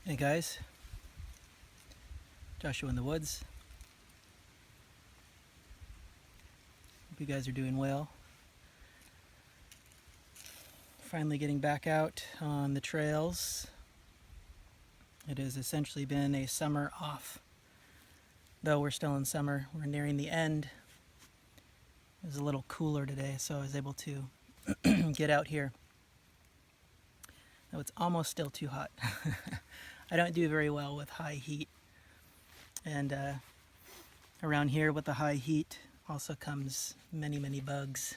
Hey guys, Joshua in the woods. Hope you guys are doing well. Finally getting back out on the trails. It has essentially been a summer off. Though we're still in summer, we're nearing the end. It was a little cooler today, so I was able to get out here. Though it's almost still too hot. I don't do very well with high heat. And around here with the high heat also comes many bugs.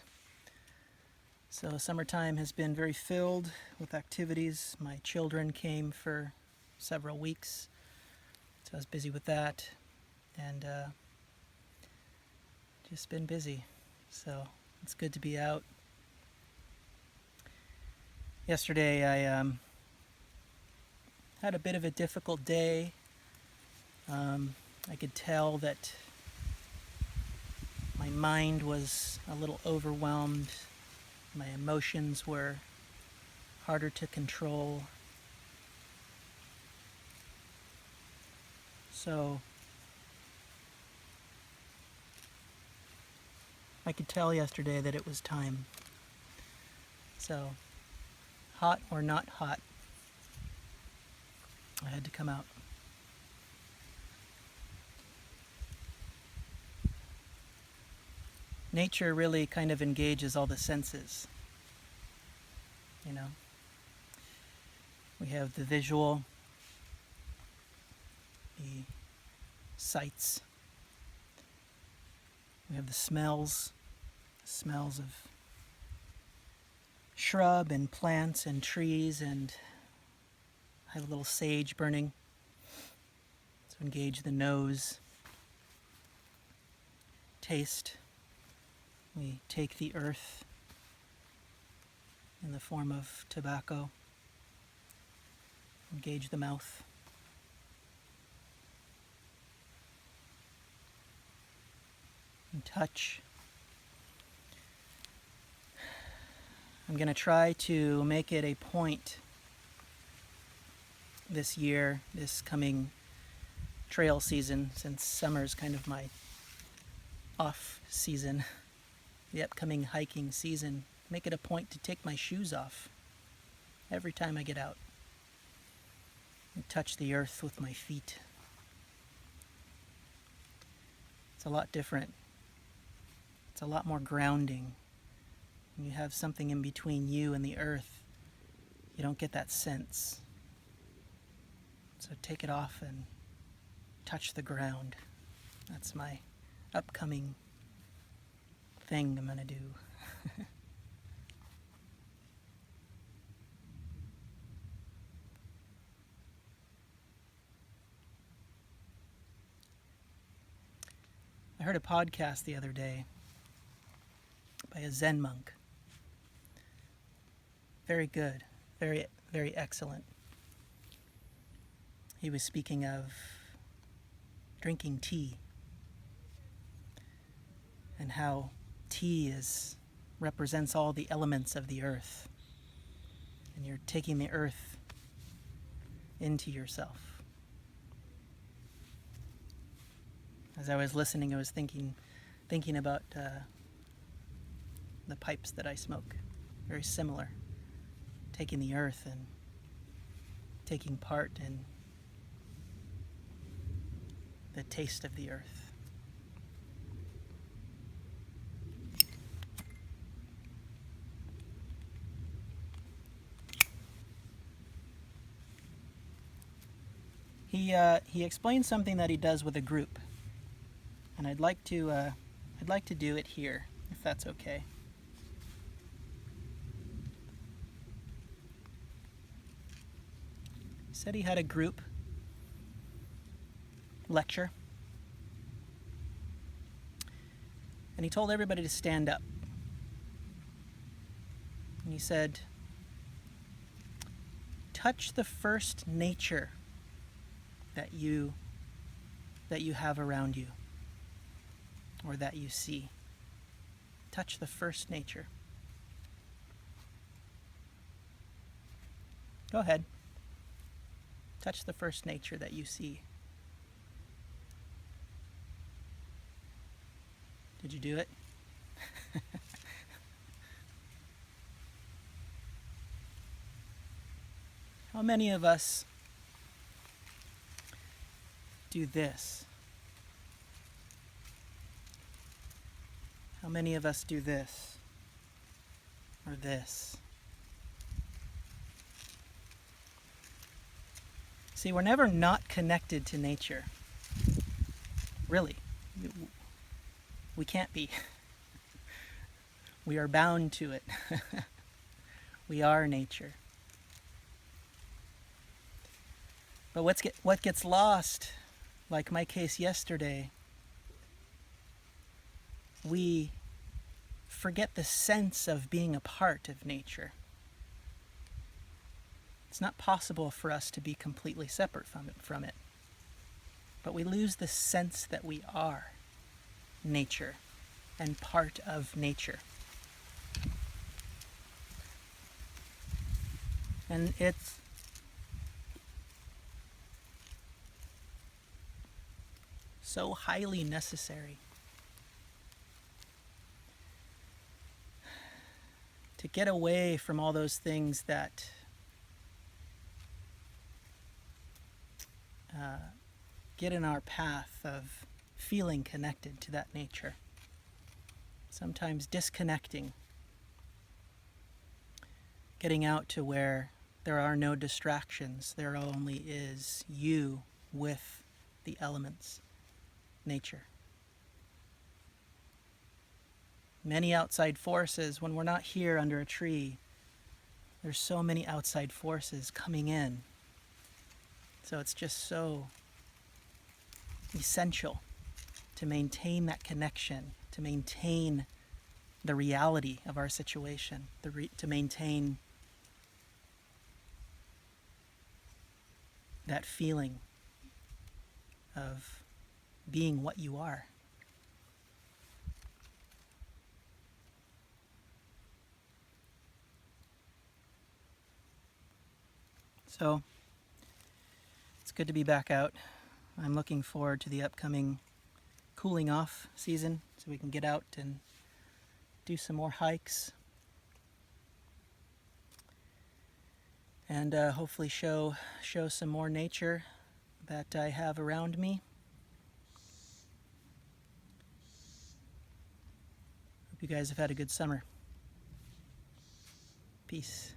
So summertime has been very filled with activities. My children came for several weeks, so I was busy with that, and just been busy. So it's good to be out. Yesterday I had a bit of a difficult day. I could tell that my mind was a little overwhelmed. My emotions were harder to control. So I could tell yesterday that it was time. So, hot or not hot, I had to come out. Nature really kind of engages all the senses. You know, we have the visual, the sights, we have the smells of shrub and plants and trees, and I have a little sage burning to engage the nose. Taste, we take the earth in the form of tobacco, engage the mouth. And touch. I'm going to try to make it a point this year, this coming trail season, since summer is kind of my off season, the upcoming hiking season, make it a point to take my shoes off every time I get out and touch the earth with my feet. It's a lot different. It's a lot more grounding. When you have something in between you and the earth, you don't get that sense. So take it off and touch the ground. That's my upcoming thing I'm going to do. I heard a podcast the other day by a Zen monk. Very good, very excellent. He was speaking of drinking tea and how tea represents all the elements of the earth, and you're taking the earth into yourself. As I was listening, I was thinking about the pipes that I smoke. Very similar. Taking the earth and taking part in the taste of the earth. He explains something that he does with a group, and I'd like to do it here, if that's okay. He said he had a group lecture, and he told everybody to stand up. And he said, touch the first nature that you have around you, or that you see. Touch the first nature. Go ahead. Touch the first nature that you see. Did you do it? How many of us do this? How many of us do this? Or this? See, we're never not connected to nature. Really. We can't be. We are bound to it. We are nature. But what gets lost, like my case yesterday, we forget the sense of being a part of nature. It's not possible for us to be completely separate from it. But we lose the sense that we are nature and part of nature. And it's so highly necessary to get away from all those things that get in our path of feeling connected to that nature. Sometimes disconnecting, getting out to where there are no distractions, there only is you with the elements, nature. Many outside forces, when we're not here under a tree, there's so many outside forces coming in. So it's just so essential to maintain that connection, to maintain the reality of our situation, to maintain that feeling of being what you are. So it's good to be back out. I'm looking forward to the upcoming cooling off season so we can get out and do some more hikes and hopefully show some more nature that I have around me. Hope you guys have had a good summer. Peace.